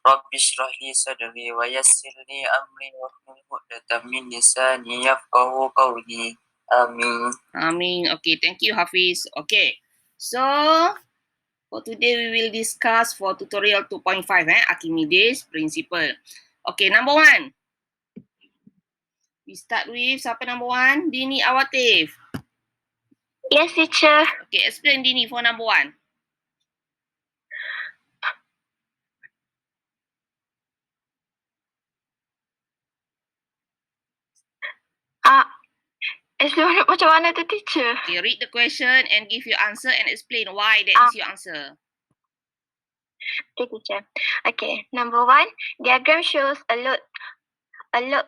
Rabbi shrah li sadri wa yassir li amri wahlul 'uqdatam min lisani yafqahu qawli. Amin. Amin. Okay, thank you Hafiz. Okay. So, for today we will discuss for tutorial 2.5 Archimedes principle. Okay, number 1. We start with siapa number 1? Dini Awatif. Yes, teacher. Okay, explain Dini for number 1. Explain macam mana tu, teacher? Okay, read the question and give your answer and explain why that is your answer. Okay, teacher. Okay, number 1, diagram shows a load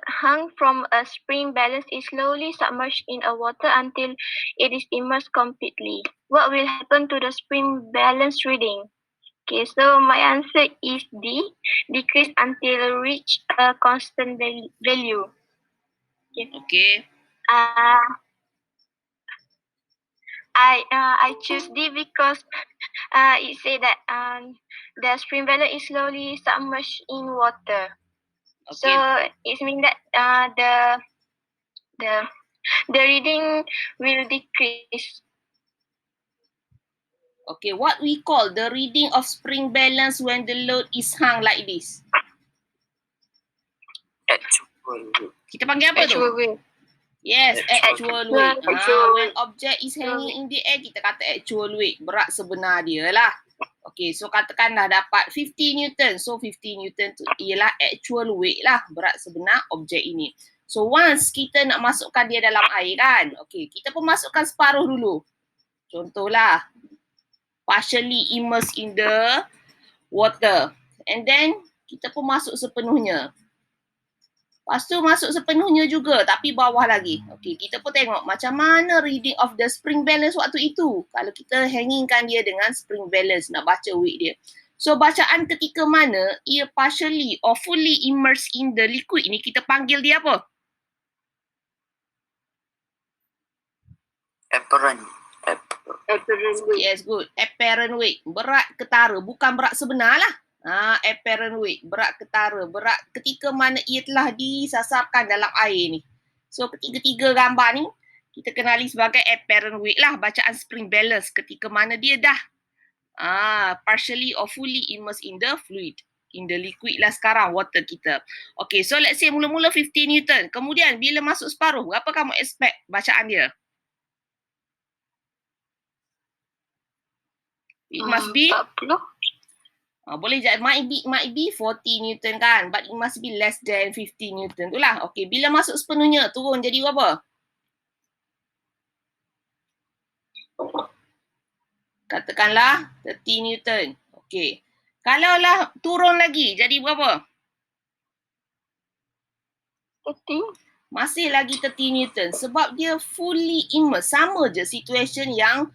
hung from a spring balance is slowly submerged in a water until it is immersed completely. What will happen to the spring balance reading? Okay, so my answer is D, decrease until reach a constant value. Okay. I choose D because it said that the spring balance is slowly submerged in water. Okay. So it means that the reading will decrease. Okay, what we call the reading of spring balance when the load is hung like this? Actual. Kita panggil apa tu? Weight. Yes, actual weight. Actual When weight. object is hanging in the air, kita kata actual weight. Berat sebenar dia lah. Okay, so katakanlah dapat 50 Newton. So 50 Newton tu ialah actual weight lah. Berat sebenar objek ini. So once kita nak masukkan dia dalam air kan. Okay, kita pun masukkan separuh dulu. Contohlah. Partially immersed in the water. And then, kita pun masuk sepenuhnya. Lepas tu masuk sepenuhnya juga, tapi bawah lagi. Okey, kita pun tengok macam mana reading of the spring balance waktu itu. Kalau kita hangingkan dia dengan spring balance, nak baca weight dia. So, bacaan ketika mana ia partially or fully immersed in the liquid ni, kita panggil dia apa? Apparent weight. Yes, good. Apparent weight. Berat ketara, bukan berat sebenar lah. Apparent weight, berat ketara, berat ketika mana ia telah disasarkan dalam air ni. So ketiga-tiga gambar ni kita kenali sebagai apparent weight lah, bacaan spring balance ketika mana dia dah partially or fully immersed in the fluid, in the liquid lah sekarang, water kita. Okay, so let's say mula-mula 50 Newton, kemudian bila masuk separuh, berapa kamu expect bacaan dia? It must be 40. Boleh jadi might be 40 Newton kan, but it must be less than 50 Newton tu lah. Okay, bila masuk sepenuhnya turun jadi berapa? Katakanlah 30 Newton. Okay. Kalaulah turun lagi jadi berapa? 30. Masih lagi 30 Newton sebab dia fully immersed. Sama je situation yang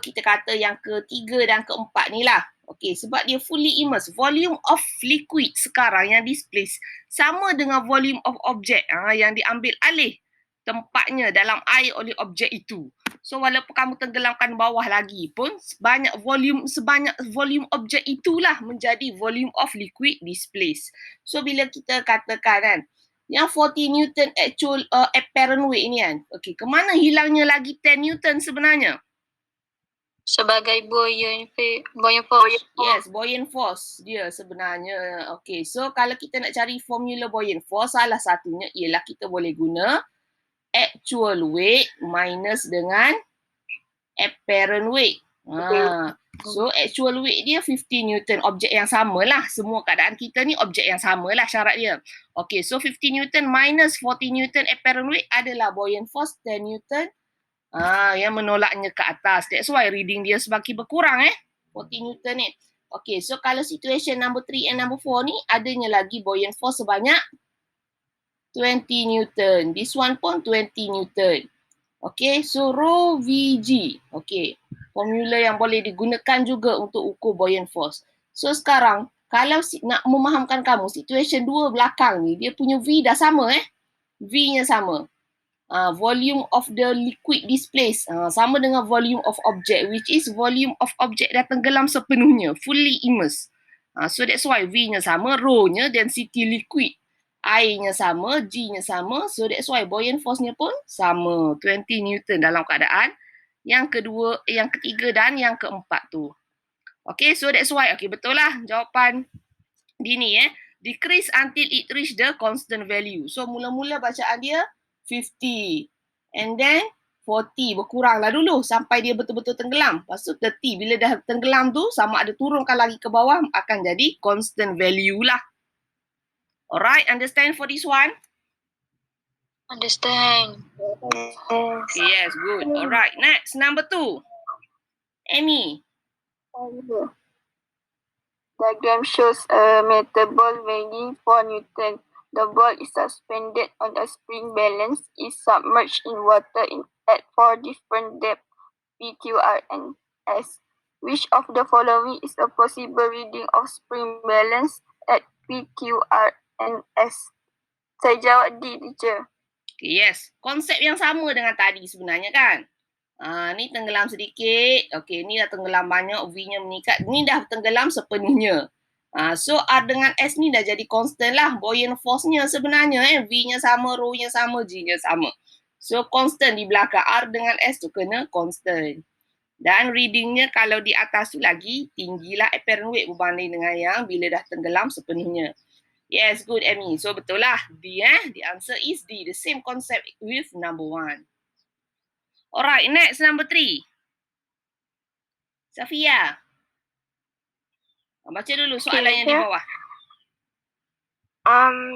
kita kata yang ketiga dan keempat ni lah. Okay, sebab dia fully immersed. Volume of liquid sekarang yang displaced sama dengan volume of object yang diambil alih tempatnya dalam air oleh objek itu. So walaupun kamu tenggelamkan bawah lagi pun sebanyak volume objek itulah menjadi volume of liquid displaced. So bila kita katakan kan yang 40 Newton actual apparent weight ni kan. Okay, kemana hilangnya lagi 10 Newton sebenarnya? Sebagai buoyant force. Yes, buoyant force dia sebenarnya. Okay, so kalau kita nak cari formula buoyant force, salah satunya ialah kita boleh guna actual weight minus dengan apparent weight. So actual weight dia 50 Newton, objek yang sama lah. Semua keadaan kita ni objek yang sama lah syarat dia. Okay, so 50 Newton minus 40 Newton apparent weight adalah buoyant force 10 Newton. Yang menolaknya ke atas. That's why reading dia semakin berkurang 40 Newton ni. Okay, so kalau situation number 3 and number 4 ni adanya lagi buoyant force sebanyak 20 Newton. This one pun 20 Newton. Okay, so rho Vg. Okay, formula yang boleh digunakan juga untuk ukur buoyant force. So sekarang, kalau nak memahamkan kamu, situation 2 belakang ni, dia punya V dah sama V-nya sama. Volume of the liquid displaced sama dengan volume of object, which is volume of object dah tenggelam sepenuhnya, fully immersed. So that's why V-nya sama, rho-nya density liquid. I-nya sama, G-nya sama. So that's why buoyant force-nya pun sama. 20 Newton dalam keadaan yang ketiga dan yang keempat tu. Okay, so that's why. Okay, betul lah jawapan Dini Decrease until it reach the constant value. So mula-mula bacaan dia 50. And then 40 berkuranglah dulu sampai dia betul-betul tenggelam. Lepas tu 30 bila dah tenggelam tu sama ada turunkan lagi ke bawah akan jadi constant value lah. Alright, understand for this one? Understand. Okay, yes, good. Alright, next number 2. Amy. Diagram shows a metal ball weighing 4 Newton. The ball is suspended on a spring balance, is submerged in water at 4 different depths, P, Q, R, and S. Which of the following is a possible reading of spring balance at P, Q, R, and S? Saya jawab D, teacher. Okay, yes. Konsep yang sama dengan tadi sebenarnya kan. Ni tenggelam sedikit. Okay, ni dah tenggelam banyak. V-nya meningkat. Ni dah tenggelam sepenuhnya. So R dengan S ni dah jadi constant lah. Buoyant force-nya sebenarnya. V-nya sama, rho-nya sama, G-nya sama. So constant di belakang R dengan S tu kena constant. Dan readingnya kalau di atas tu lagi tinggilah apparent weight berbanding dengan yang bila dah tenggelam sepenuhnya. Yes, good Amy. So betul lah. D The answer is D. The same concept with number 1. Alright, next number 3. Safia. Baca dulu soalan yang di bawah.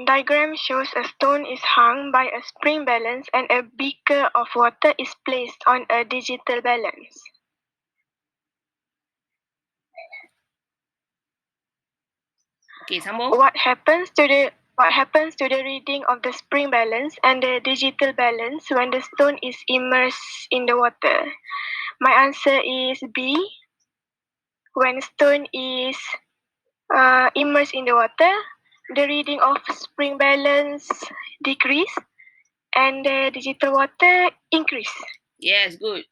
Diagram shows a stone is hung by a spring balance and a beaker of water is placed on a digital balance. Okay, sambung. What happens to the reading of the spring balance and the digital balance when the stone is immersed in the water? My answer is B. When stone is immersed in the water, the reading of spring balance decrease and the digital water increase. Yes, good.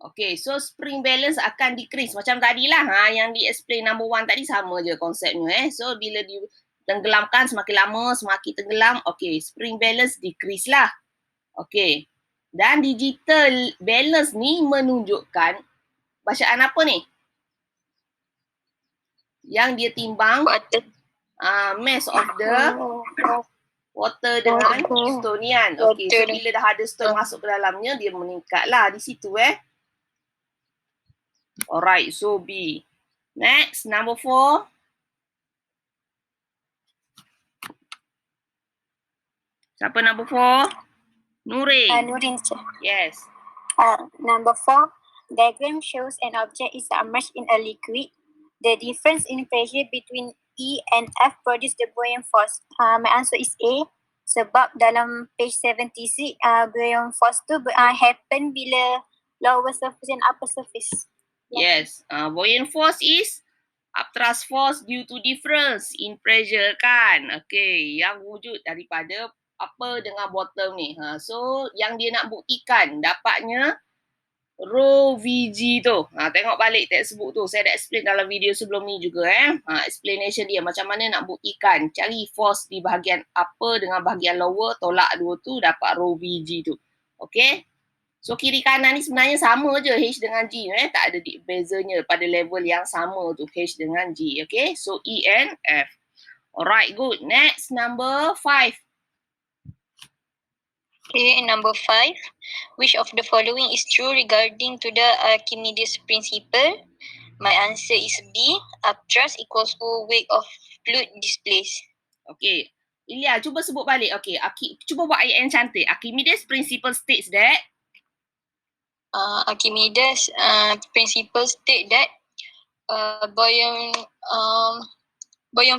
Okay, so spring balance akan decrease macam tadilah. Yang di-explain number 1 tadi sama je konsepnya. So bila ditenggelamkan semakin lama semakin tenggelam. Okay, spring balance decrease lah. Okay. Dan digital balance ni menunjukkan bacaan apa ni? Yang dia timbang mass of the water dengan stonian. Okay, so bila dah ada stone masuk ke dalamnya, dia meningkat lah di situ Alright, so B. Next, number 4. Siapa number 4? Nurin. Nurin. Yes. Number 4. Diagram shows an object is submerged in a liquid. The difference in pressure between E and F produce the buoyant force. My answer is A. Sebab dalam page 76, buoyant force tu happen bila lower surface and upper surface. Yes. Buoyant force is upthrust force due to difference in pressure kan. Okay. Yang wujud daripada upper dengan bottom ni. So yang dia nak buktikan dapatnya rho VG tu. Tengok balik textbook tu. Saya dah explain dalam video sebelum ni juga explanation dia macam mana nak buktikan. Cari force di bahagian upper dengan bahagian lower. Tolak dua tu dapat rho VG tu. Okay. So kiri kanan ni sebenarnya sama je H dengan G. Tak ada bezanya pada level yang sama tu H dengan G. Okay. So E and F. Alright, good. Next, number 5. Okay, number 5. Which of the following is true regarding to the Archimedes principle? My answer is B. Upthrust equals to weight of fluid displaced. Okay. Ilya, cuba sebut balik. Okay, cuba buat ayat yang cantik. Archimedes principle states that Archimedes principle state that buoyant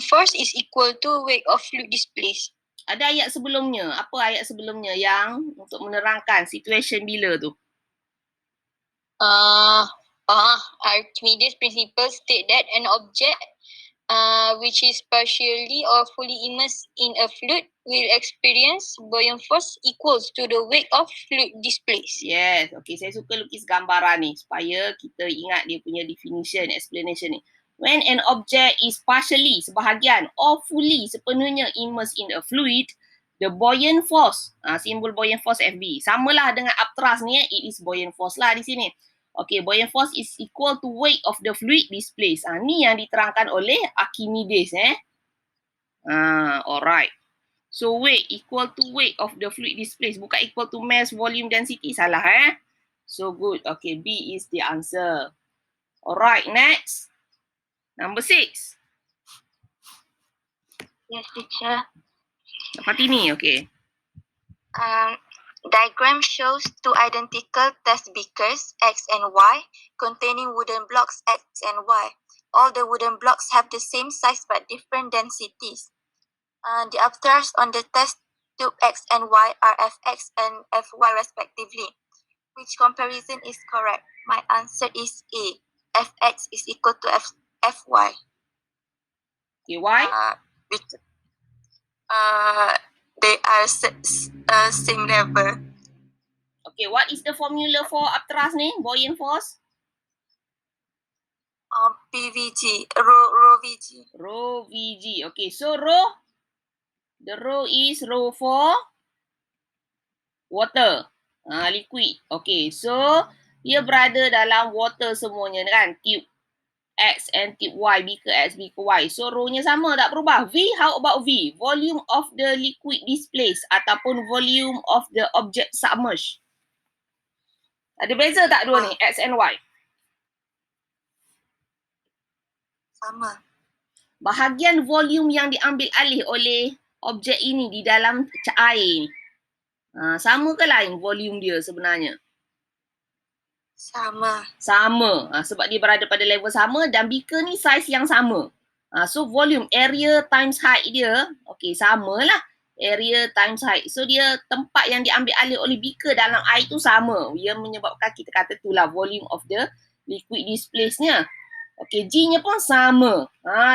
force is equal to weight of fluid displaced. Ada ayat sebelumnya. Apa ayat sebelumnya yang untuk menerangkan situation bila tu? Archimedes principle state that an object which is partially or fully immersed in a fluid will experience buoyant force equals to the weight of fluid displaced. Yes. Okay, saya suka lukis gambaran ni supaya kita ingat dia punya definition, explanation ni. When an object is partially, sebahagian, or fully, sepenuhnya immersed in a fluid, the buoyant force, simbol buoyant force FB, samalah dengan upthrust ni, it is buoyant force lah di sini. Okay, buoyant force is equal to weight of the fluid displaced. Ni yang diterangkan oleh Archimedes. Alright. So weight equal to weight of the fluid displaced, bukan equal to mass, volume, density. Salah So good. Okay, B is the answer. Alright, next. Number 6. Yes, teacher. Fatini, okay. Diagram shows two identical test beakers, X and Y, containing wooden blocks X and Y. All the wooden blocks have the same size but different densities. The upthrust on the test tube X and Y are Fx and Fy respectively. Which comparison is correct? My answer is A. Fx is equal to Fy. Okay, why? They are same level. Okay, what is the formula for upthrust ni? Buoyant force? PVG, rho VG. Rho VG. Okay, so rho, the rho is rho for water. Liquid. Okay, so dia berada dalam water semuanya kan? Tube X and tube Y, beaker X, beaker Y. So rho-nya sama, tak berubah. V, how about V? Volume of the liquid displaced ataupun volume of the object submerged. Ada beza tak dua ni, X and Y? Sama. Bahagian volume yang diambil alih oleh objek ini di dalam air. Sama ke lain volume dia sebenarnya? Sama. Sama. Sebab dia berada pada level sama dan beaker ni size yang sama. So volume, area times height dia, okay, samalah. Area times height. So dia tempat yang diambil alih oleh beaker dalam air tu sama. Ia menyebabkan kita kata itulah volume of the liquid displaced-nya. Okay, G-nya pun sama.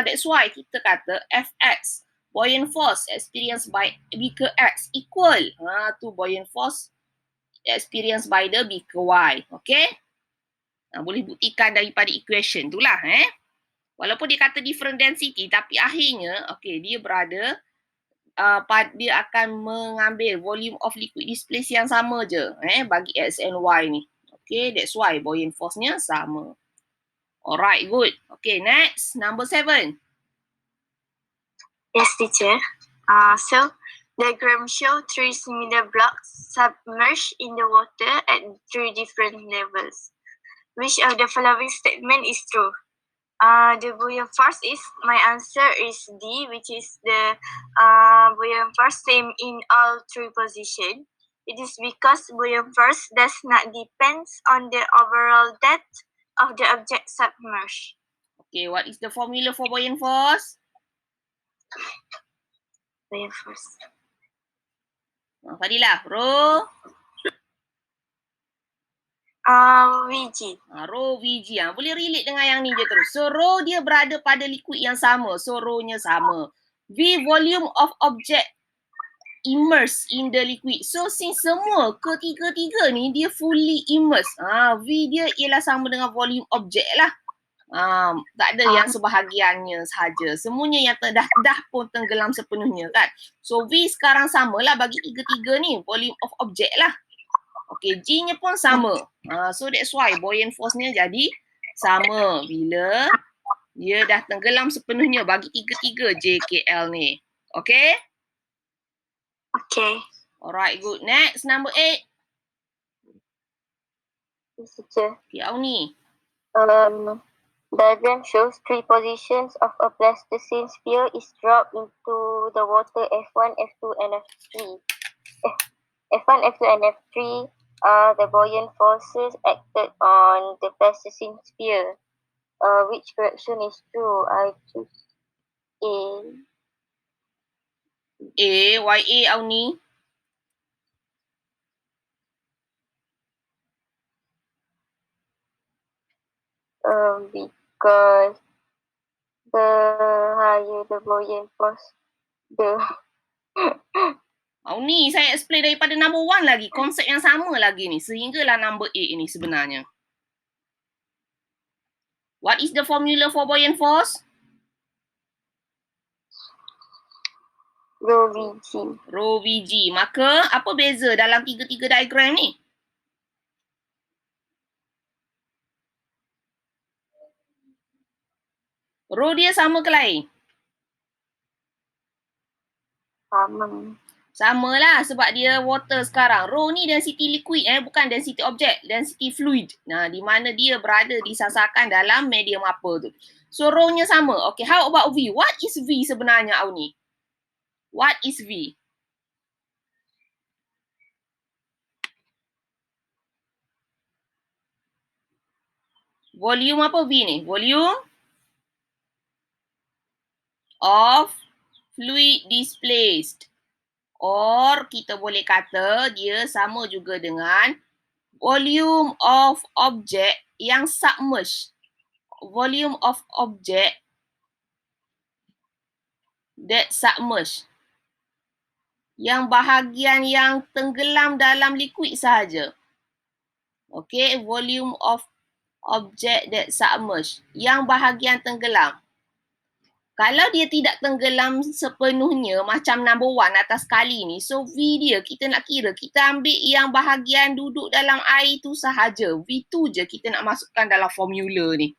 That's why kita kata Fx, buoyant force experienced by beaker X equal to buoyant force experienced by the beaker Y. Okay? Boleh buktikan daripada equation tu lah. Walaupun dia kata different density, tapi akhirnya, okay, dia berada, dia akan mengambil volume of liquid displaced yang sama je. Bagi X and Y ni. Okay, that's why buoyant force-nya sama. Alright, good. Okay, next. Number 7. Yes, teacher. So, diagram show 3 similar blocks submerged in the water at 3 different levels. Which of the following statement is true? The buoyant force is, my answer is D, which is the buoyant force same in all 3 positions. It is because buoyant force does not depend on the overall depth of the object submerged. Okay, what is the formula for buoyant force? Buoyant force. Fadilah, rho? VG. Rho VG. Boleh relate dengan yang ni je terus. So, rho dia berada pada liquid yang sama. So, rho-nya sama. V, volume of object immersed in the liquid. So, since semua ketiga-tiga ni dia fully immersed. V dia ialah sama dengan volume object lah. Tak ada yang sebahagiannya sahaja. Semuanya yang dah pun tenggelam sepenuhnya kan. So, V sekarang samalah bagi tiga-tiga ni. Volume of object lah. Okay, G-nya pun sama. So, that's why buoyant force-nya jadi sama bila dia dah tenggelam sepenuhnya bagi tiga-tiga JKL ni. Okay? Okay. Alright, good. Next, number 8. Yes, teacher. Okay, Auni. Diagram shows 3 positions of a plasticine sphere is dropped into the water F1, F2, and F3. F1, F2, and F3 are the buoyant forces acted on the plasticine sphere. Which correction is true? I choose A. Why A, Auni? Because the higher the buoyant force, the Auni, saya explain daripada number 1 lagi. Konsep yang sama lagi ni. Sehinggalah number 8 ni sebenarnya. What is the formula for buoyant force? Rho VG. Rho VG. Maka apa beza dalam tiga-tiga diagram ni? Rho dia sama ke lain? Sama. Sama lah sebab dia water sekarang. Rho ni density liquid bukan density object, density fluid. Nah, di mana dia berada disasarkan dalam medium apa tu. So rho-nya sama. Okay, how about V? What is V sebenarnya, Auni? What is V? Volume apa V ni? Volume of fluid displaced. Or kita boleh kata dia sama juga dengan volume of object yang submerged. Volume of object that submerged. Yang bahagian yang tenggelam dalam liquid sahaja. Okay, volume of object that submerged. Yang bahagian tenggelam. Kalau dia tidak tenggelam sepenuhnya macam number 1 atas kali ni, so V dia kita nak kira, kita ambil yang bahagian duduk dalam air tu sahaja. V tu je kita nak masukkan dalam formula ni.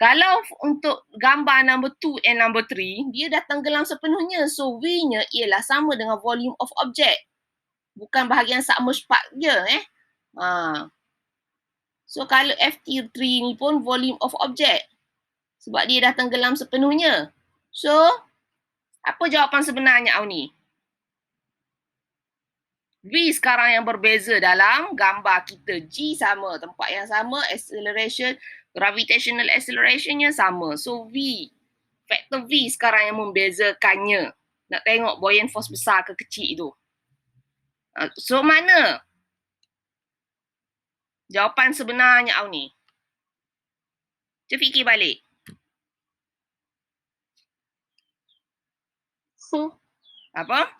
Kalau untuk gambar number 2 and number 3, dia dah tenggelam sepenuhnya. So V-nya ialah sama dengan volume of object. Bukan bahagian submerged part je. So kalau FT3 ni pun volume of object. Sebab dia dah tenggelam sepenuhnya. So, apa jawapan sebenarnya, Auni? V sekarang yang berbeza dalam gambar kita. G sama, tempat yang sama, acceleration, gravitational accelerationnya sama. So, V, faktor V sekarang yang membezakannya. Nak tengok buoyant force besar ke kecil tu. So, mana jawapan sebenarnya, Auni? Cuba fikir balik. C. Apa?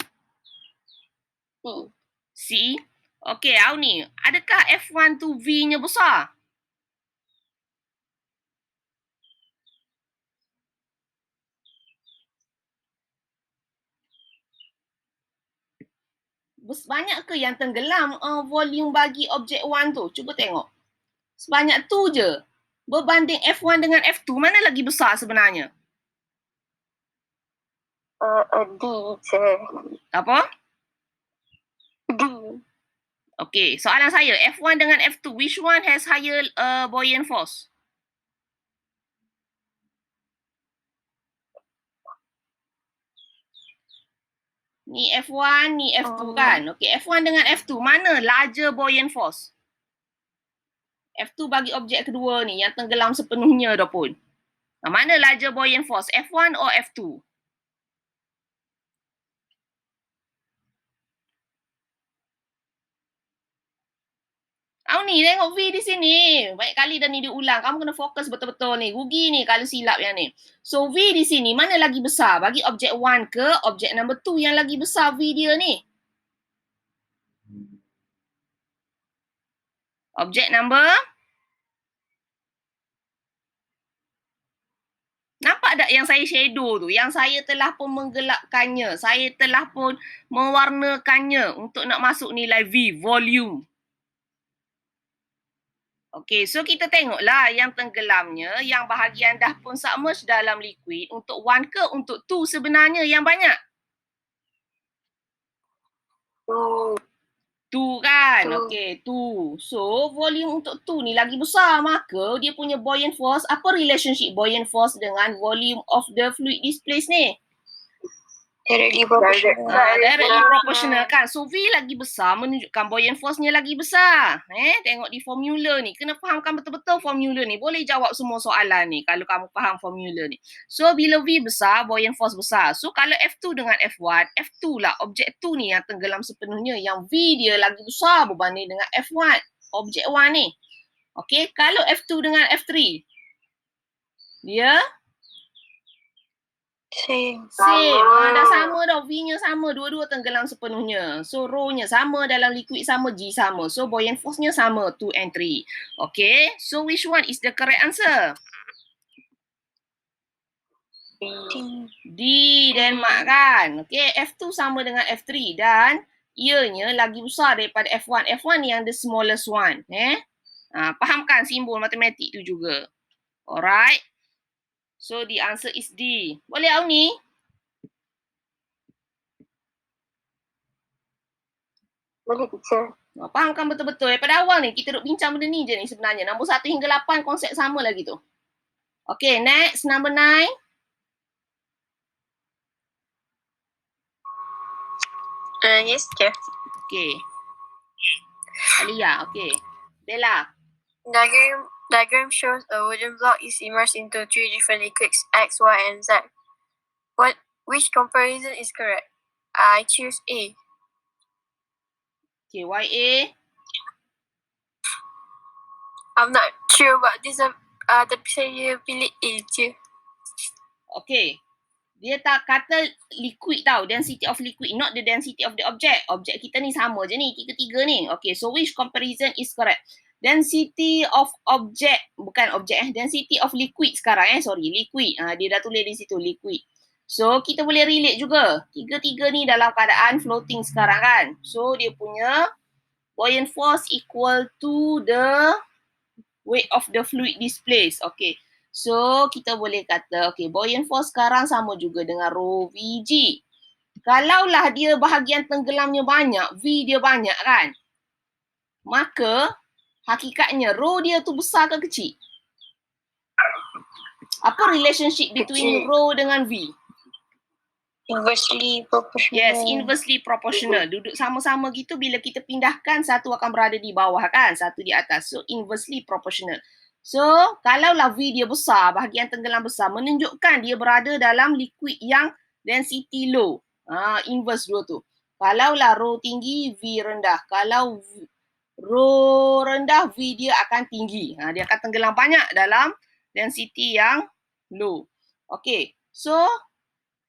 C. C. Okey, Auni, adakah F1 tu V-nya besar? Banyak ke yang tenggelam volume bagi objek 1 tu? Cuba tengok. Sebanyak tu je. Berbanding F1 dengan F2, mana lagi besar sebenarnya? D je. Apa? D. Okey, soalan saya, F1 dengan F2, which one has higher buoyant force? Ni F1, ni F2 kan? Okey, F1 dengan F2, mana larger buoyant force? F2 bagi objek kedua ni yang tenggelam sepenuhnya dah pun. Mana larger buoyant force? F1 or F2? Ni tengok V di sini. Banyak kali dah ni diulang. Kamu kena fokus betul-betul ni. Rugi ni kalau silap yang ni. So V di sini mana lagi besar? Bagi objek 1 ke objek number 2 yang lagi besar V dia ni? Objek number? Nampak tak yang saya shadow tu? Yang saya telah pun menggelapkannya. Saya telah pun mewarnakannya untuk nak masuk nilai V, volume. Okey, so kita tengoklah yang tenggelamnya, yang bahagian dah pun submerged dalam liquid untuk 1 ke untuk 2 sebenarnya yang banyak? 2 kan? Okey, 2. So, volume untuk 2 ni lagi besar. Maka dia punya buoyant force, apa relationship buoyant force dengan volume of the fluid displaced ni? Directly proportional. Directly proportional kan. So V lagi besar menunjukkan buoyant force-nya lagi besar. Tengok di formula ni. Kena fahamkan betul-betul formula ni. Boleh jawab semua soalan ni kalau kamu faham formula ni. So bila V besar, buoyant force besar. So kalau F2 dengan F1, F2 lah objek 2 ni yang tenggelam sepenuhnya. Yang V dia lagi besar berbanding dengan F1, objek 1 ni. Okay, kalau F2 dengan F3, dia Same. Dah sama dah. V-nya sama. Dua-dua tenggelam sepenuhnya. So, rho-nya sama. Dalam liquid sama. G sama. So, buoyant force-nya sama. 2 and 3. Okay. So, which one is the correct answer? D Denmark kan. Okay, F2 sama dengan F3 dan ianya lagi besar daripada F1. F1 yang the smallest one. Fahamkan simbol matematik tu juga. Alright. So the answer is D. Boleh Auni? Boleh teacher. Fahamkan betul-betul. Daripada awal ni kita duk bincang benda ni je ni sebenarnya. Nombor 1 hingga 8 konsep sama lagi tu. Okay, next number 9. Yes, teacher. Okay. Alia, okay. Bella. Diagram shows a wooden block is immersed into 3 different liquids, X, Y, and Z. Which comparison is correct? I choose A. Okay, YA. I'm not sure about this. Tapi saya pilih A je. Okay. Dia tak kata liquid tau. Density of liquid. Not the density of the object. Objek kita ni sama je ni. Tiga-tiga ni. Okay. So which comparison is correct? Density of object. Bukan objek. Density of liquid sekarang. Sorry. Liquid. Dia dah tulis di situ. Liquid. So kita boleh relate juga. Tiga-tiga ni dalam keadaan floating sekarang kan. So dia punya buoyant force equal to the weight of the fluid displaced. Okay. So, kita boleh kata, okay, buoyant force sekarang sama juga dengan rho Vg. Kalaulah dia bahagian tenggelamnya banyak, V dia banyak kan? Maka, hakikatnya rho dia tu besar ke kecil? Apa relationship between rho dengan V? Inversely proportional. Yes, inversely proportional. Duduk sama-sama gitu, bila kita pindahkan, satu akan berada di bawah kan? Satu di atas. So, inversely proportional. So, kalaulah V dia besar, bahagian tenggelam besar, menunjukkan dia berada dalam liquid yang density low. Inverse dua tu. Kalaulah rho tinggi, V rendah. Kalau rho rendah, V dia akan tinggi. Dia akan tenggelam banyak dalam density yang low. Okay, so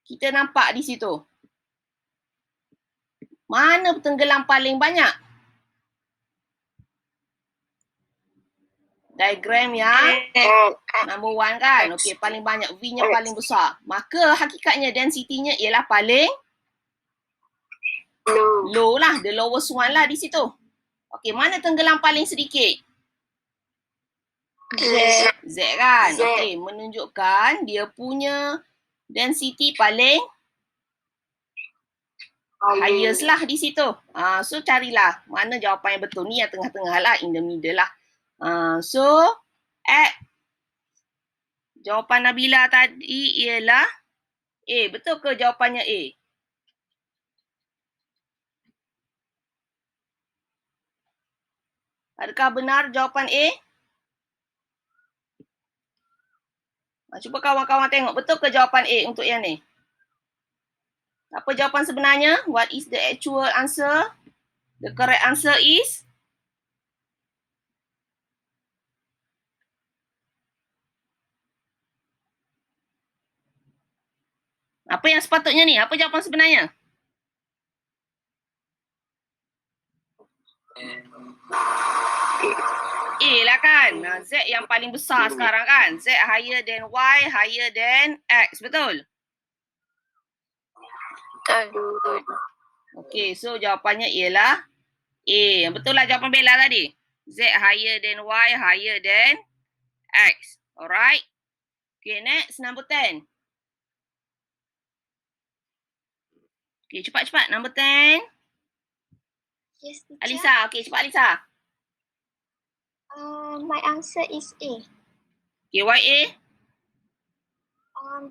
kita nampak di situ. Mana tenggelam paling banyak? Diagram yang number 1 kan? Okey, paling banyak. V-nya paling besar. Maka hakikatnya density-nya ialah paling low lah. The lowest one lah di situ. Okey, mana tenggelam paling sedikit? Z kan? Okey, menunjukkan dia punya density paling highest lah di situ. So carilah mana jawapan yang betul. Ni yang tengah-tengah lah. In the middle lah. So, jawapan Nabila tadi ialah A. Betul ke jawapannya A? Adakah benar jawapan A? Cuba kawan-kawan tengok. Betul ke jawapan A untuk yang ni? Apa jawapan sebenarnya? What is the actual answer? The correct answer is? Apa yang sepatutnya ni? Apa jawapan sebenarnya? A lah kan? Z yang paling besar sekarang kan? Z higher than Y, higher than X. Betul? Betul. Okay, so jawapannya ialah A. Betul lah jawapan Bella tadi. Z higher than Y, higher than X. Alright. Okay, next. Number 10. Okay, cepat-cepat. Number 10. Yes, teacher. Alisa. Okay, cepat Alisa. My answer is A. Okay, why A?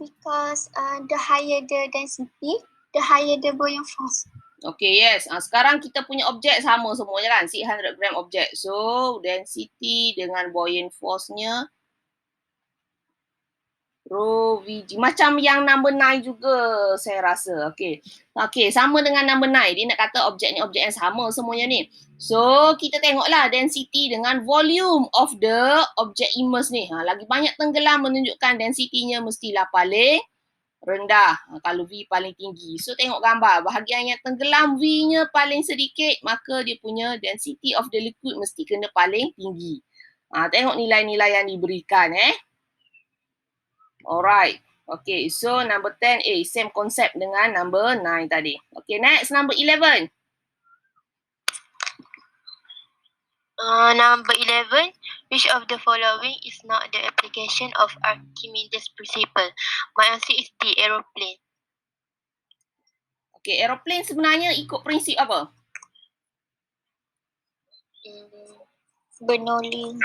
Because the higher the density, the higher the buoyant force. Okay, yes. Sekarang kita punya objek sama semuanya kan? 600 gram objek. So, density dengan buoyant force-nya rho Vg. Macam yang number 9 juga saya rasa. Okay. Okay, sama dengan number 9. Dia nak kata objek ni objek yang sama semuanya ni. So, kita tengoklah density dengan volume of the object immersed ni. Lagi banyak tenggelam menunjukkan density-nya mestilah paling rendah. Kalau V paling tinggi. So, tengok gambar. Bahagian yang tenggelam V-nya paling sedikit, maka dia punya density of the liquid mesti kena paling tinggi. Tengok nilai-nilai yang diberikan. Alright. Okay, so number 10, same concept dengan number 9 tadi. Okay, next number 11. Number 11, which of the following is not the application of Archimedes' principle? My answer is the aeroplane. Okay, aeroplane sebenarnya ikut prinsip apa? Bernoulli.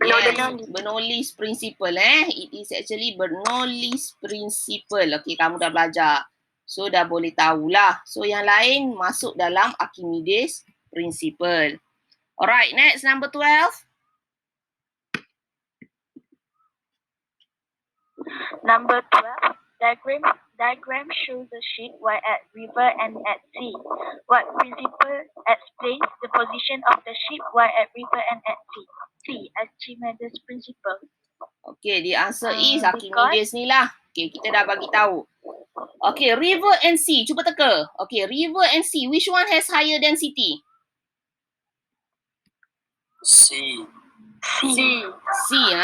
Yes, Bernoulli's principle It is actually Bernoulli's principle. Okay, kamu dah belajar. So dah boleh tahulah. So yang lain masuk dalam Archimedes principle. Alright, next number 12. Number 12, diagram shows a ship while at river and at sea. What principle explains the position of the ship while at river and at sea? C. Archimedes' principle. Okay, the answer is Archimedes ni lah. Okay, kita dah bagi tahu. Okay, river and sea. Cuba teka. Okay, river and sea. Which one has higher density? C.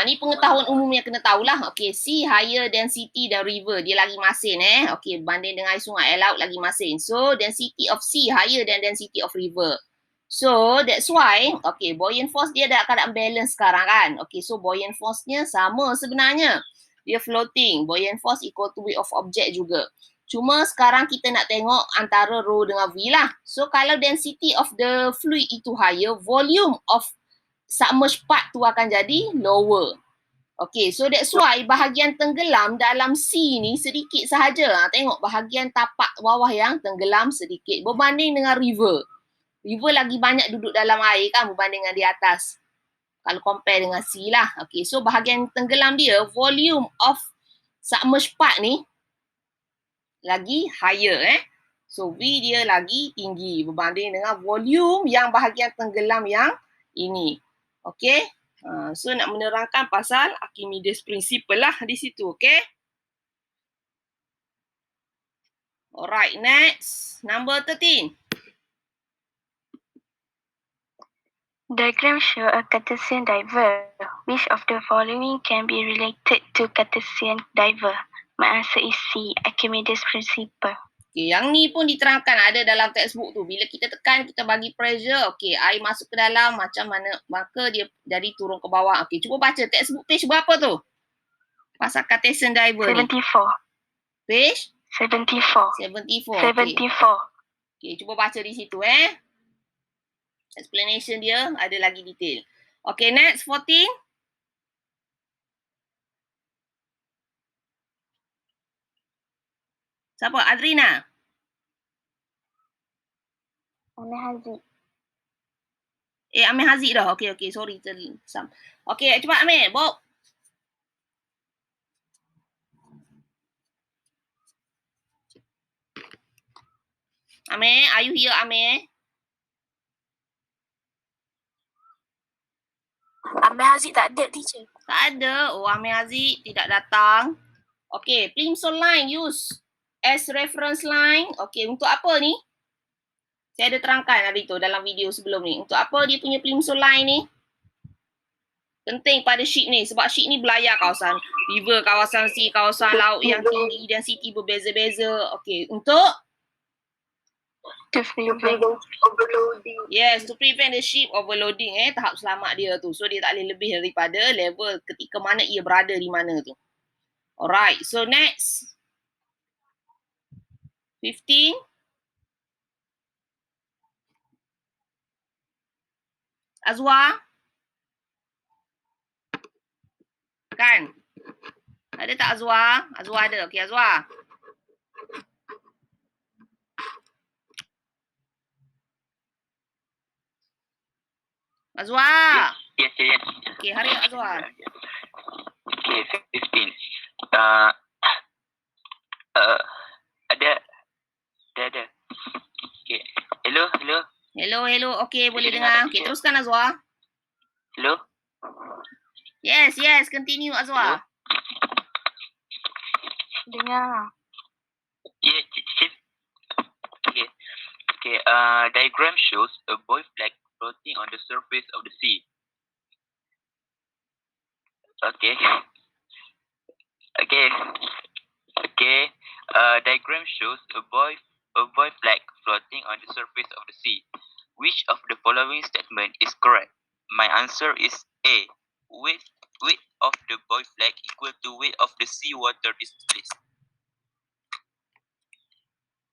Ni pengetahuan umum yang kena tahulah. Okay, sea higher density than river. Dia lagi masin Okay, banding dengan air sungai, air laut lagi masin. So, density of sea higher than density of river. So, that's why, okay, buoyant force dia dah keadaan balance sekarang kan. Okay, so buoyant force-nya sama sebenarnya. Dia floating. Buoyant force equal to weight of object juga. Cuma sekarang kita nak tengok antara rho dengan V lah. So, kalau density of the fluid itu higher, volume of submerged part tu akan jadi lower. Okay, so that's why bahagian tenggelam dalam sea ni sedikit sahaja. Tengok bahagian tapak bawah yang tenggelam sedikit berbanding dengan river. River lagi banyak duduk dalam air kan berbanding dengan di atas. Kalau compare dengan sea lah. Okay, so bahagian tenggelam dia, volume of submerged part ni lagi higher So V dia lagi tinggi berbanding dengan volume yang bahagian tenggelam yang ini. Okay. So nak menerangkan pasal Archimedes principle lah di situ. Okay. Alright, next. Number 13. Diagram show a Cartesian diver. Which of the following can be related to Cartesian diver? My answer is C. Archimedes' principle. Okay, yang ni pun diterangkan ada dalam textbook tu. Bila kita tekan, kita bagi pressure. Okay, air masuk ke dalam macam mana, maka dia jadi turun ke bawah. Okay, cuba baca textbook page berapa tu? Pasal Cartesian diver 74. ni. Page? 74. 74. 74. Okay, cuba baca di situ Explanation dia ada lagi detail. Okay, next 14. Siapa? Adrina? Amir Haziq. Amir Haziq dah. Okay, sorry. Okay, cepat Amir, Bob. Amir, are you here, Amir? Amir Haziq tak ada, teacher. Tak ada. Oh, Amir Haziq tidak datang. Okay, Plimsoll line use as reference line. Okay, untuk apa ni? Saya ada terangkan hari tu dalam video sebelum ni. Untuk apa dia punya Plimsoll line ni? Penting pada sheet ni. Sebab sheet ni belayar kawasan river, kawasan sea, kawasan laut yang tinggi dan city berbeza-beza. Okay, untuk? To prevent overloading. Yes, to prevent the ship overloading tahap selamat dia tu. So dia tak boleh lebih daripada level ketika mana ia berada di mana tu. Alright, so next. 15. Azwa. Kan? Ada tak Azwa? Azwa ada. Okay, Azwa. Azwa. Yes. Okay, hurry up Azwa. Okay, 15. Ada. Okay. Hello. Hello. Okay, boleh dengar. Okay, teruskan Azwa. Hello. Yes. Continue Azwa. Dengar. Yeah, chip. Okay. Diagram shows a buoy flag floating on the surface of the sea. Okay. Okay. Diagram shows a boy flag floating on the surface of the sea. Which of the following statement is correct? My answer is A. Weight of the boy flag equal to weight of the sea water displaced.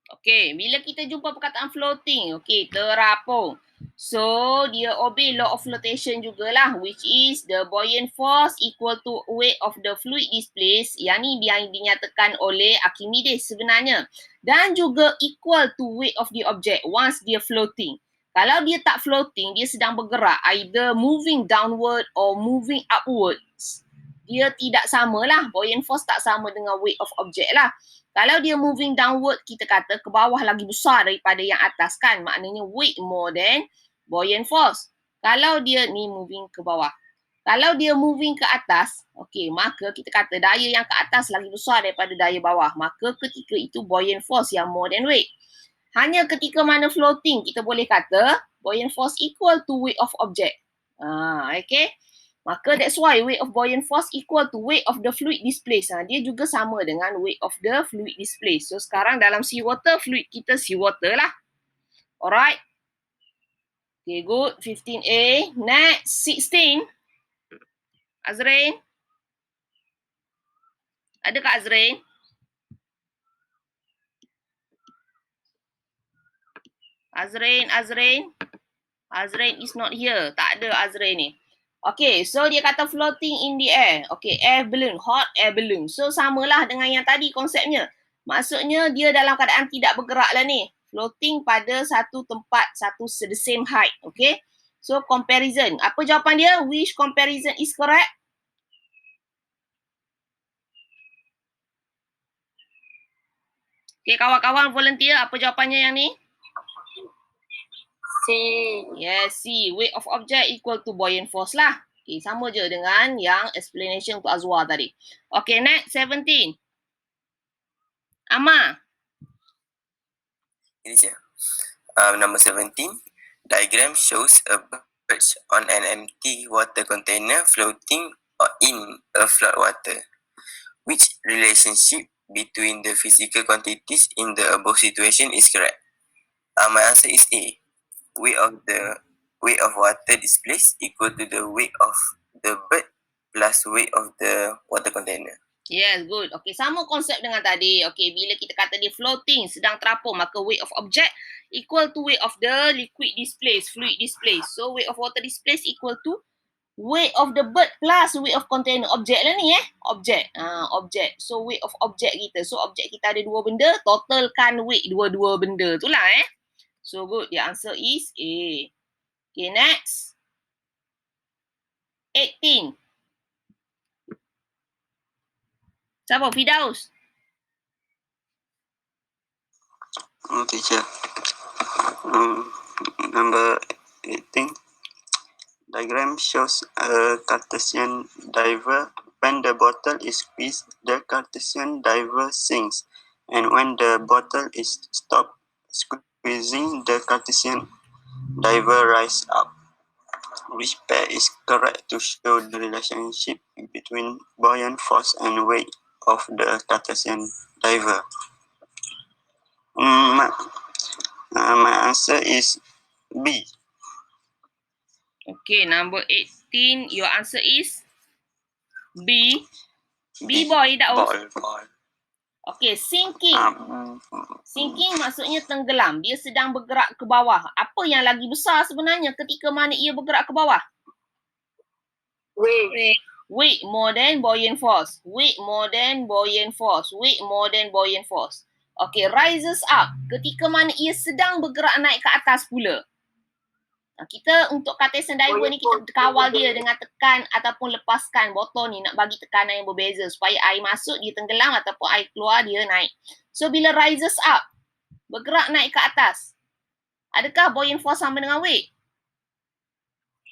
Okay, bila kita jumpa perkataan floating, okay, terapung. So, dia obey law of flotation jugalah, which is the buoyant force equal to weight of the fluid displaced. Yang ni yang dinyatakan oleh Archimedes sebenarnya. Dan juga equal to weight of the object once dia floating. Kalau dia tak floating, dia sedang bergerak, either moving downward or moving upwards. Dia tidak samalah, buoyant force tak sama dengan weight of object lah. Kalau dia moving downward, kita kata ke bawah lagi besar daripada yang atas kan. Maknanya weight more than buoyant force. Kalau dia ni moving ke bawah. Kalau dia moving ke atas, okay, maka kita kata daya yang ke atas lagi besar daripada daya bawah. Maka ketika itu buoyant force yang more than weight. Hanya ketika mana floating, kita boleh kata buoyant force equal to weight of object. Okay. Maka that's why weight of buoyant force equal to weight of the fluid displaced. Dia juga sama dengan weight of the fluid displaced. So sekarang dalam seawater, fluid kita seawater lah. Alright. Okay, good. 15A. Next, 16. Azrain. Adakah Azrain? Azrain is not here. Tak ada Azrain ni. Okay, so dia kata floating in the air. Okay, air balloon, hot air balloon. So, samalah dengan yang tadi konsepnya. Maksudnya, dia dalam keadaan tidak bergerak lah ni. Floating pada satu tempat, the same height. Okay, so comparison. Apa jawapan dia? Which comparison is correct? Okay, kawan-kawan volunteer, apa jawapannya yang ni? C. Yes, C. Weight of object equal to buoyant force lah. Okay, sama je dengan yang explanation untuk Azwar tadi. Okay, next, 17. Amma. Ini je. Number 17. Diagram shows a bird on an empty water container floating in a flood water. Which relationship between the physical quantities in the above situation is correct? My answer is A. Weight of water displaced equal to the weight of the bird plus weight of the water container. Yes, good. Okay, sama konsep dengan tadi. Okay, bila kita kata dia floating, sedang terapung, maka weight of object equal to weight of the liquid displaced, fluid displaced. So, weight of water displaced equal to weight of the bird plus weight of container. Object lah ni Object. Object. So, weight of object kita. So, object kita ada dua benda, totalkan weight dua-dua benda tu lah So, good. The answer is A. Okay, next. 18. Siapa? Fidaus? Teacher. Number 18. Diagram shows a Cartesian diver. When the bottle is squeezed, the Cartesian diver sinks. And when the bottle is stopped squeezing, the Cartesian diver rises up. Which pair is correct to show the relationship between buoyant force and weight of the Cartesian diver? My answer is B. Okay, number 18. Your answer is B. B boy, Daus. Ball. Okay, sinking. Sinking maksudnya tenggelam. Dia sedang bergerak ke bawah. Apa yang lagi besar sebenarnya ketika mana ia bergerak ke bawah? Weight. Weight more than buoyant force. Weight more than buoyant force. Weight more than buoyant force. Okay, rises up. Ketika mana ia sedang bergerak naik ke atas pula. Kita untuk Cartesian diver ni kita kawal dia dengan tekan ataupun lepaskan botol ni nak bagi tekanan yang berbeza supaya air masuk dia tenggelam ataupun air keluar dia naik. So bila rises up, bergerak naik ke atas, adakah buoyant force sama dengan weight?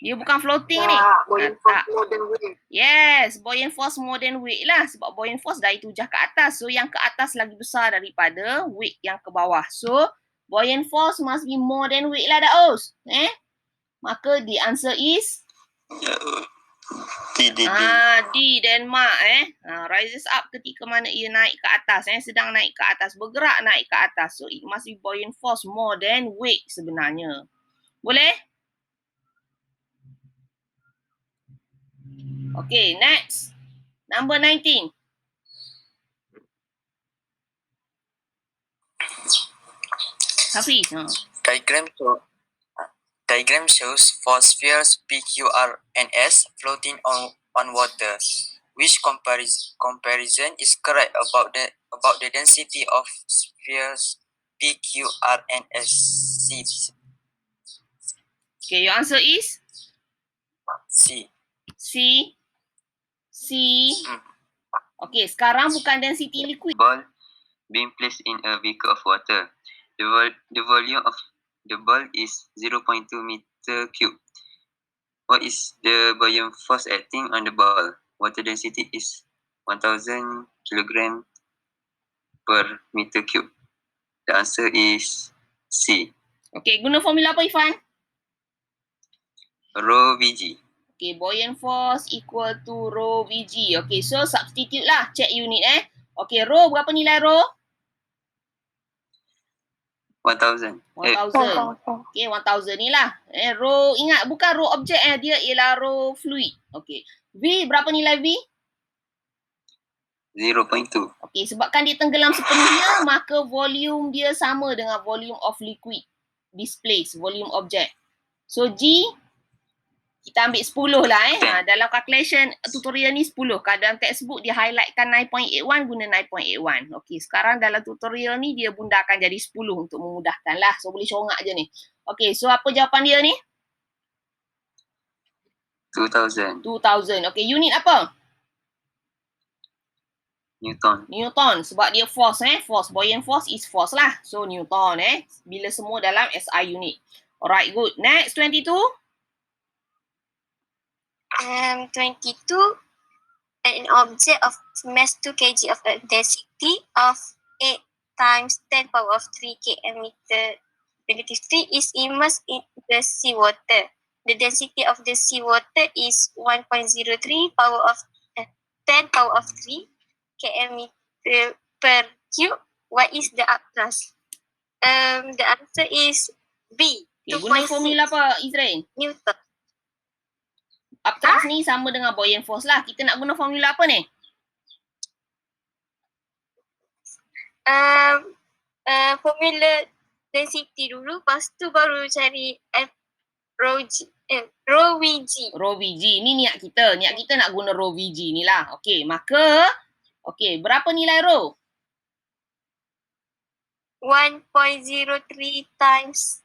Dia bukan floating ni. Buoyant force more than weight. Yes, buoyant force more than weight lah. Sebab buoyant force dari tujah ke atas. So yang ke atas lagi besar daripada weight yang ke bawah. So buoyant force must be more than weight lah Daus. Maka the answer is D. D, Denmark rises up ketika mana ia naik ke atas sedang naik ke atas, bergerak naik ke atas. So it must be buoyant force more than weight sebenarnya. Boleh? Okay, next. Number 19. Hafiz. Diagram shows four spheres P, Q, R, and S floating on water. Which comparison is correct about the density of spheres P, Q, R, and S? Okay, your answer is? C. Okay, sekarang bukan density liquid. Ball being placed in a beaker of water. The volume of the ball is 0.2 meter cube. What is the buoyant force acting on the ball? Water density is 1000 kilogram per meter cube. The answer is C. Okay, guna formula apa Ifan? Rho Vg. Okay, buoyant force equal to rho Vg. Okay, so substitute lah. Check unit Okay, rho berapa nilai rho? 1000. 1000. Okay, 1000 ni lah. Rho, ingat bukan rho objek dia ialah rho fluid. Okay. V berapa nilai V? 0.2. Okay, sebabkan dia tenggelam sepenuhnya, maka volume dia sama dengan volume of liquid displaced, volume object. So G, kita ambil 10 lah dalam calculation tutorial ni 10. Kalau dalam textbook dia highlightkan 9.81, guna 9.81. Okey, sekarang dalam tutorial ni dia bundakan jadi 10 untuk memudahkan lah. So boleh congak je ni. Okey, so apa jawapan dia ni? 2000. 2000. Okey, unit apa? Newton. Sebab dia force force. Buoyant force is force lah. So Newton bila semua dalam SI unit. Alright, good. Next, 22. 22, an object of mass 2 kg of a density of 8 times 10 power of 3 km meter negative 3 is immersed in the seawater. The density of the seawater is 1.03 power of 10 power of 3 km meter per cube. What is the upthrust? The answer is B. Okay, guna formula apa, Izrain? Newton. Upthrust ni sama dengan buoyant force lah. Kita nak guna formula apa ni? Formula density dulu, lepas tu baru cari rho Vg. Rho Vg. Ni niat kita. Niat kita nak guna rho Vg ni lah. Okey, maka berapa nilai rho? 1.03 times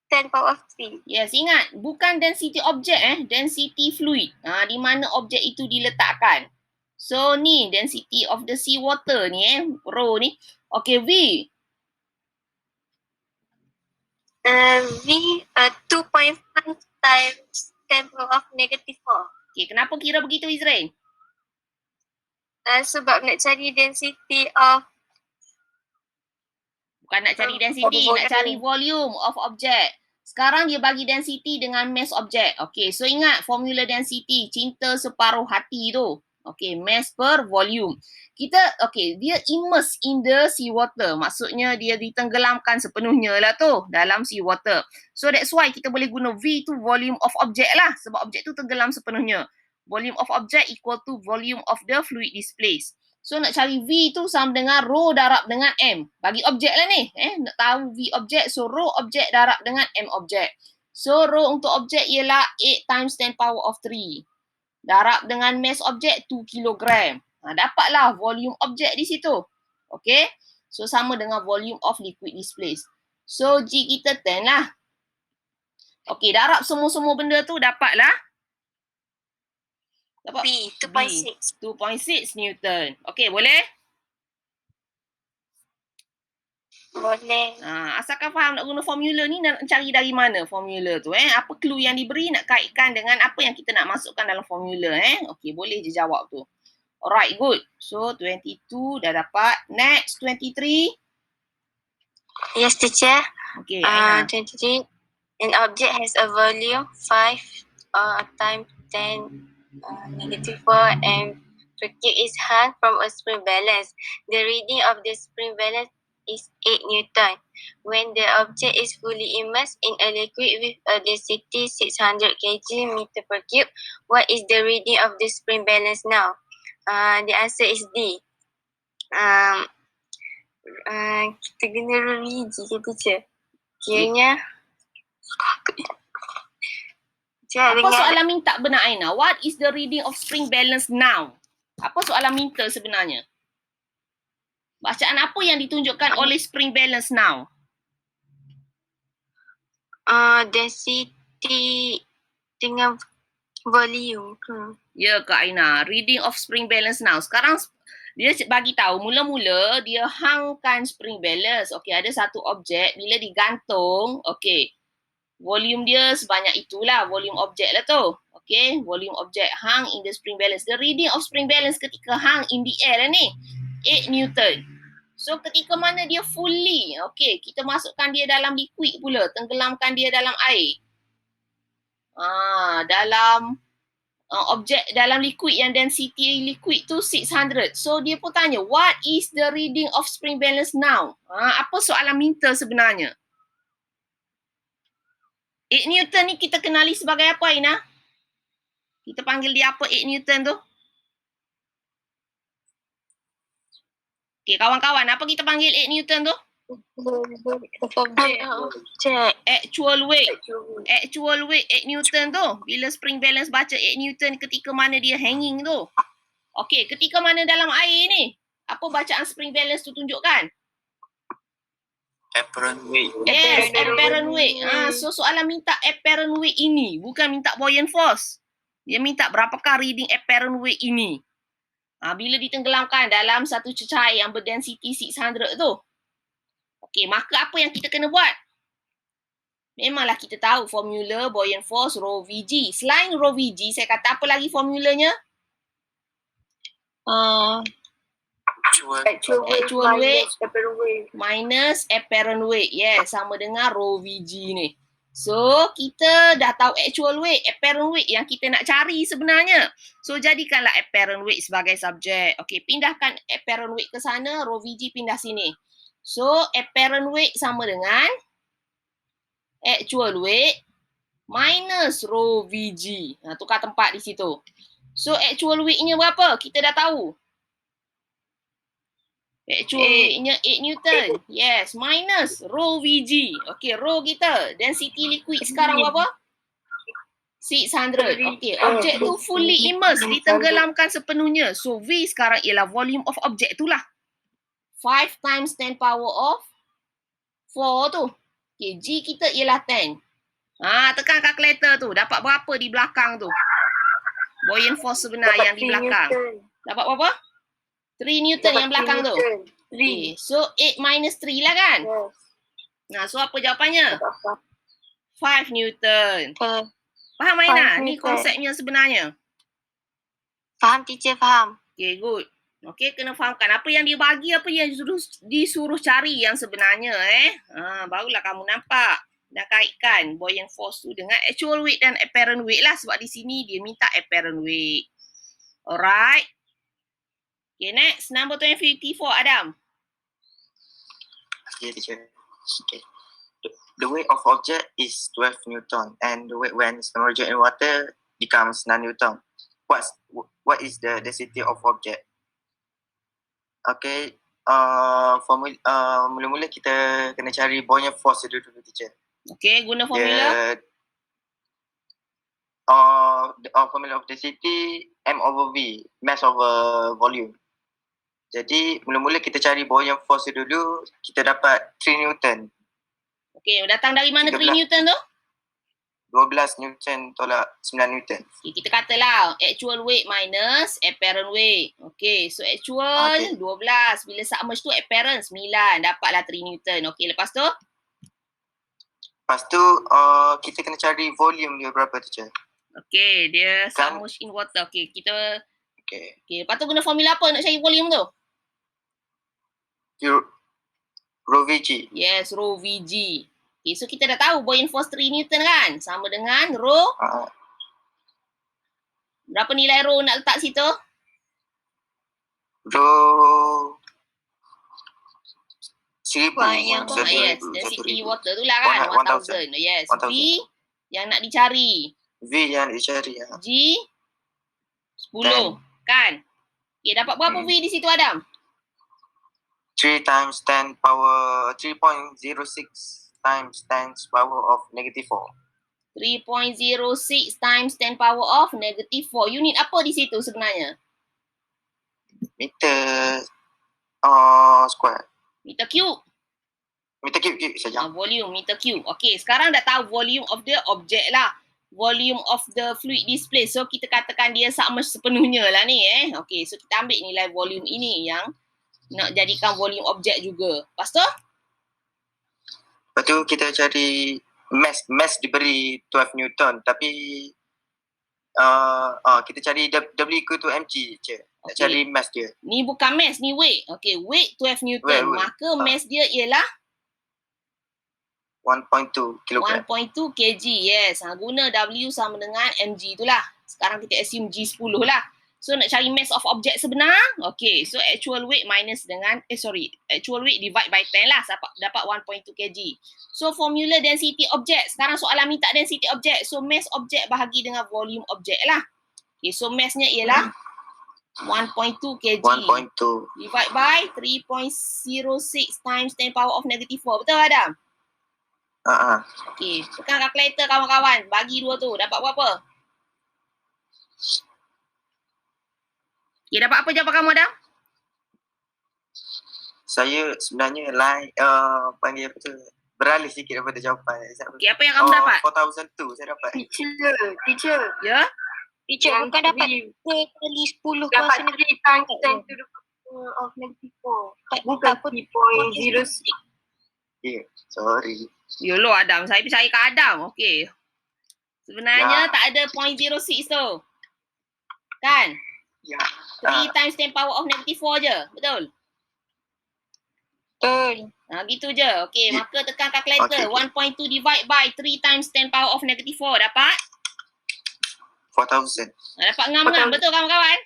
10 power of 3. Yes, ingat. Bukan density objek density fluid. Di mana objek itu diletakkan. So, ni density of the sea water ni rho ni. Okey, V. V 2.5 times 10 power of negative 4. Okey, kenapa kira begitu, Izrain? Sebab nak cari density of... Bukan nak cari density, nak cari volume of object. Sekarang dia bagi density dengan mass object. Okay, so ingat formula density, cinta separuh hati tu. Okay, mass per volume. Dia immerse in the sea water. Maksudnya dia ditenggelamkan sepenuhnya lah tu dalam sea water. So that's why kita boleh guna V tu volume of object lah. Sebab objek tu tenggelam sepenuhnya. Volume of object equal to volume of the fluid displaced. So nak cari V tu sama dengan rho darab dengan M. Bagi objek lah ni. Nak tahu V objek. So rho objek darab dengan M objek. So rho untuk objek ialah 8 times 10 power of 3. Darab dengan mass objek 2 kg. Dapatlah volume objek di situ. Okay. So sama dengan volume of liquid displaced. So G kita 10 lah. Okay, darab semua-semua benda tu dapatlah. Dapat B, 2.6. 2.6 Newton. Okey, boleh? Boleh. Asalkan faham nak guna formula ni, nak cari dari mana formula tu Apa clue yang diberi nak kaitkan dengan apa yang kita nak masukkan dalam formula Okey, boleh je jawab tu. Alright, good. So 22 dah dapat. Next 23. Yes, teacher. Okey, 23. An object has a volume 5 times 10 -4 and cube is hung from a spring balance. The reading of the spring balance is 8 Newton. When the object is fully immersed in a liquid with a density 600 kg meter per cube, what is the reading of the spring balance now? The answer is D. Kita kena reviji ke teacher? Kiranya Apa soalan minta benar Aina? What is the reading of spring balance now? Apa soalan minta sebenarnya? Bacaan apa yang ditunjukkan oleh spring balance now? Density dengan volume ke? Ya Kak Aina, reading of spring balance now. Sekarang dia bagi tahu mula-mula dia hangkan spring balance. Okey, ada satu objek bila digantung, okey. Volume dia sebanyak itulah, volume objek lah tu. Okey, volume objek hang in the spring balance. The reading of spring balance ketika hang in the air lah ni, 8 Newton. So ketika mana dia fully, okey, kita masukkan dia dalam liquid pula, tenggelamkan dia dalam air. Dalam objek dalam liquid yang density liquid tu 600. So dia pun tanya, what is the reading of spring balance now? Apa soalan minta sebenarnya? 8 Newton ni kita kenali sebagai apa Aina? Kita panggil dia apa 8 Newton tu? Okay kawan-kawan, apa kita panggil 8 Newton tu? Actual weight. Actual weight 8 Newton tu. Bila spring balance baca 8 Newton ketika mana dia hanging tu. Okay, ketika mana dalam air ni? Apa bacaan spring balance tu tunjukkan? Apparent weight. Yes, apparent weight. So soalan minta apparent weight ini, bukan minta buoyant force. Dia minta berapakah reading apparent weight ini. Bila ditenggelamkan dalam satu cecair yang berdensity 600 tu. Okey, maka apa yang kita kena buat? Memanglah kita tahu formula buoyant force rho Vg. Selain rho Vg, saya kata apa lagi formulanya? Actual weight minus apparent weight. Yes, sama dengan rho Vg ni. So, kita dah tahu actual weight, apparent weight yang kita nak cari sebenarnya. So, jadikanlah apparent weight sebagai subjek. Okey, pindahkan apparent weight ke sana, rho Vg pindah sini. So, apparent weight sama dengan actual weight minus rho Vg. Tukar tempat di situ. So, actual weight-nya berapa? Kita dah tahu. Actual weight-nya 8 Newton. Yes, minus rho Vg. Okey, rho kita. Density liquid sekarang berapa? 600. Okey, objek tu fully immersed, ditenggelamkan sepenuhnya. So, V sekarang ialah volume of object tu lah. 5 times 10 power of 4 tu. Okey, G kita ialah 10. Tekan kalkulator tu. Dapat berapa di belakang tu? Buoyant force sebenar yang di belakang. Dapat berapa? 3 Newton yang belakang tu. Okay. So 8 minus 3 lah kan? Yes. So apa jawapannya? 5 Newton. Faham Aina? Ni konsepnya sebenarnya. Faham teacher, faham. Okay, good. Okay, kena fahamkan apa yang dia bagi, apa yang disuruh cari yang sebenarnya barulah kamu nampak. Dah kaitkan buoyant force tu dengan actual weight dan apparent weight lah, sebab di sini dia minta apparent weight. Alright. Okay, next. Number 24, Adam. Okay, teacher. Okay. The weight of object is 12 Newton and the weight when submerged in water becomes 9 Newton. What is the density of object? Okay. Mula-mula kita kena cari buoyant force dulu, teacher. Okay, guna formula. Formula of density M over V, mass over volume. Jadi mula-mula kita cari buoyant force dulu, kita dapat 3 Newton. Okey, datang dari mana 3 Newton tu? 12 Newton tolak 9 Newton. Okay, kita katalah actual weight minus apparent weight. Okey, so actual 12. Bila submerge tu apparent 9. Dapatlah 3 Newton. Okey, lepas tu? Lepas tu kita kena cari volume dia berapa, teacher? Okey, dia submerge in water. Okey, kita... Okey, lepas tu guna formula apa nak cari volume tu? Rho Vg. Yes, rho Vg. Okay, so kita dah tahu buoyant force 3 Newton kan? Sama dengan rho Berapa nilai rho nak letak situ? Rho 1000. Banyak. Yes, density water tu lah kan, 1000. Yes, 1000. V yang nak dicari. V yang dicari. G 10 kan? Okay, dapat berapa V di situ Adam? 3 times 10 power 3.06 times 10 power of negative 4. 3.06 times 10 power of negative 4. Unit apa di situ sebenarnya? Meter square. Meter cube. Meter cube saja. Volume, meter cube. Okay, sekarang dah tahu volume of the object lah. Volume of the fluid display. So, kita katakan dia submerged sepenuhnya lah ni Okay, so kita ambil nilai volume ini yang nak jadikan volume objek juga. Lepas tu? Lepas tu kita cari mass diberi 12 Newton tapi kita cari W equal to mg je. Nak cari mass dia. Ni bukan mass, ni weight. Okay, weight 12 Newton. Weight. Maka mass dia ialah 1.2 kg. 1.2 kg. Yes. Guna W sama dengan mg itulah. Sekarang kita assume G10 lah. So nak cari mass of object sebenar. Okay, so actual weight minus dengan actual weight divide by 10 lah, dapat 1.2 kg. So formula density object. Sekarang soalan minta density object. So mass object bahagi dengan volume object lah. Okay, so massnya ialah 1.2 kg. 1.2. Divide by 3.06 times 10 power of negative 4. Betul Adam? Okay, tekan calculator kawan-kawan. Bagi dua tu, dapat berapa? Okay, dapat apa jawapan kamu Adam? Saya sebenarnya panggil apa tu? Beralih sikit daripada jawapan. Okay, apa yang kamu dapat? 4002 saya dapat. Teacher. Ya? Teacher, bukan dapat kali 10 Dapat 3 times 10 to the power of negative 4. bukan 3.06. Yeah, sorry. Yolo Adam, saya percaya ke Adam. Okay. Sebenarnya Ya. tak ada 0.06 tu. Kan? Ya. 3 times 10 power of negative 4 je. Betul? Betul. Gitu je. Okay, maka tekan calculator. Okay. 1.2 divide by 3 times 10 power of negative 4. Dapat? 4000. Dapat ngam-ngam. Betul kawan-kawan?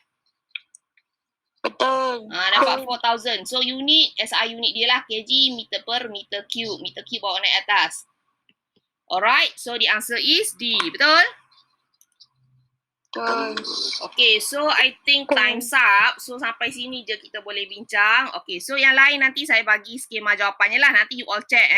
Betul. Dapat 4000. So unit, SI unit dia lah kg meter per meter cube. Meter cube bawa naik atas. Alright, so the answer is D. Betul? Betul. Okay, so I think time's up. So sampai sini je kita boleh bincang. Okay, so yang lain nanti saya bagi skema jawapannya lah. Nanti you all check